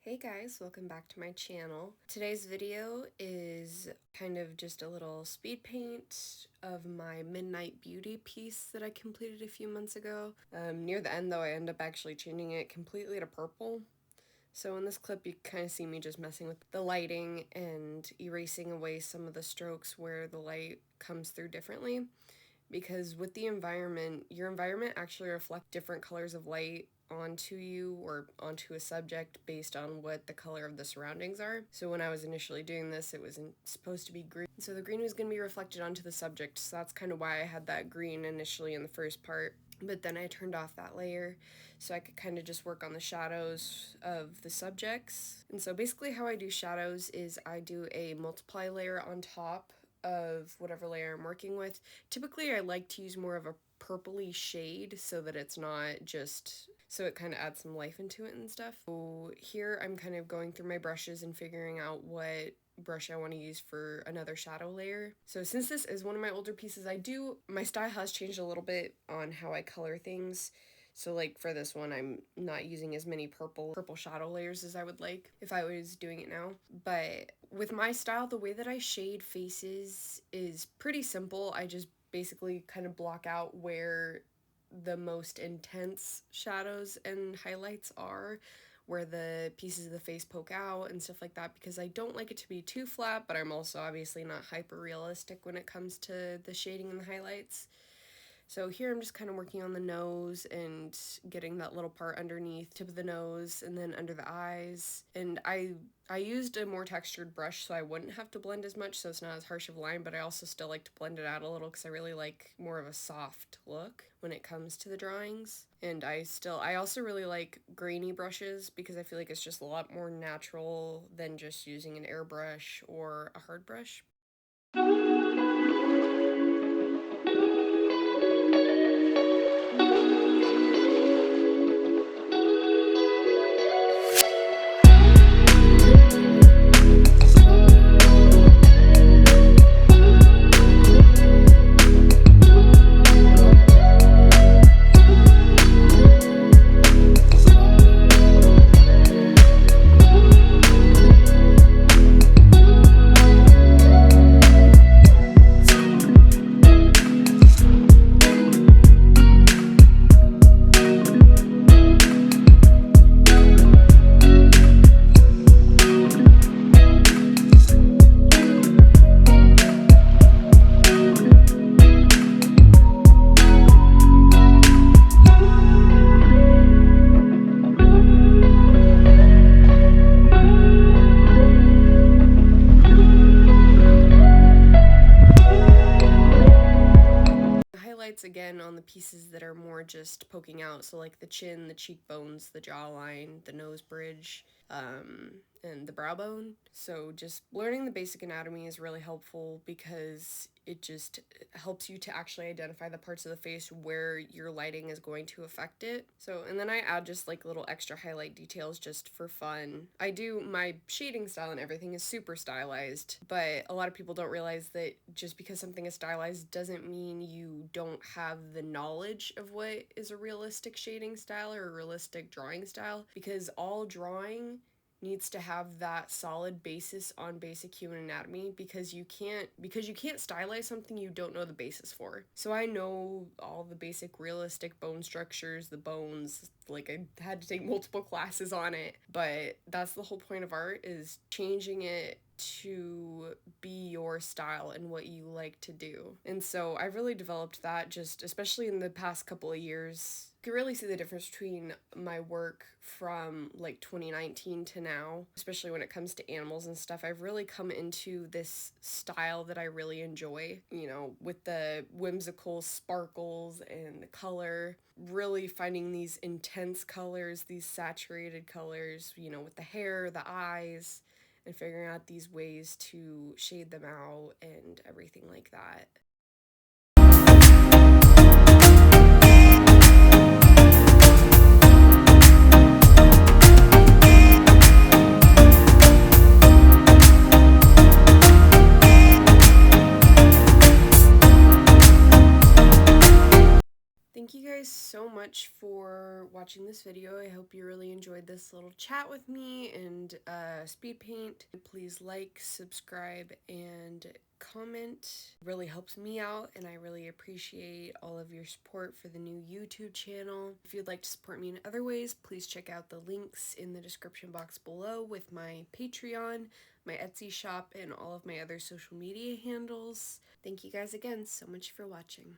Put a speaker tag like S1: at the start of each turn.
S1: Hey guys, welcome back to my channel. Today's video is kind of just a little speed paint of my Midnight Beauty piece that I completed a few months ago. Near the end though, I end up actually changing it completely to purple. So in this clip you kind of see me just messing with the lighting and erasing away some of the strokes where the light comes through differently. Because with the environment, your environment actually reflects different colors of light onto you or onto a subject based on what the color of the surroundings are. So when I was initially doing this, it was supposed to be green. So the green was going to be reflected onto the subject, so that's kind of why I had that green initially in the first part. But then I turned off that layer so I could kind of just work on the shadows of the subjects. And so basically how I do shadows is I do a multiply layer on top of whatever layer I'm working with. Typically I like to use more of a purpley shade so that it's not just, so it kind of adds some life into it and stuff. So here I'm kind of going through my brushes and figuring out what brush I want to use for another shadow layer. So since this is one of my older pieces, my style has changed a little bit on how I color things. So like for this one, I'm not using as many purple shadow layers as I would like if I was doing it now. But with my style, the way that I shade faces is pretty simple. I just basically kind of block out where the most intense shadows and highlights are, where the pieces of the face poke out and stuff like that, because I don't like it to be too flat, but I'm also obviously not hyper realistic when it comes to the shading and the highlights. So here I'm just kind of working on the nose and getting that little part underneath tip of the nose and then under the eyes. And I used a more textured brush so I wouldn't have to blend as much, so it's not as harsh of a line, but I also still like to blend it out a little because I really like more of a soft look when it comes to the drawings. And I also really like grainy brushes because I feel like it's just a lot more natural than just using an airbrush or a hard brush. Again on the pieces that are more just poking out, so like the chin, the cheekbones, the jawline, the nose bridge, and the brow bone. So just learning the basic anatomy is really helpful because it just helps you to actually identify the parts of the face where your lighting is going to affect it. So, and then I add just like little extra highlight details just for fun. My shading style and everything is super stylized, but a lot of people don't realize that just because something is stylized doesn't mean you don't have the knowledge of what is a realistic shading style or a realistic drawing style, because all drawing needs to have that solid basis on basic human anatomy, because you can't stylize something you don't know the basis for. So I know all the basic realistic bone structures, the bones, like I had to take multiple classes on it, but that's the whole point of art, is changing it to be your style and what you like to do. And so I really developed that just especially in the past couple of years. You can really see the difference between my work from like 2019 to now, especially when it comes to animals and stuff. I've really come into this style that I really enjoy, with the whimsical sparkles and the color, really finding these intense colors, these saturated colors, with the hair, the eyes, and figuring out these ways to shade them out and everything like that. Thank you guys so much for watching watching this video. I hope you really enjoyed this little chat with me and speed paint. Please like, subscribe, and comment. It really helps me out, and I really appreciate all of your support for the new YouTube channel. If you'd like to support me in other ways, please check out the links in the description box below with my Patreon, my Etsy shop, and all of my other social media handles. Thank you guys again so much for watching.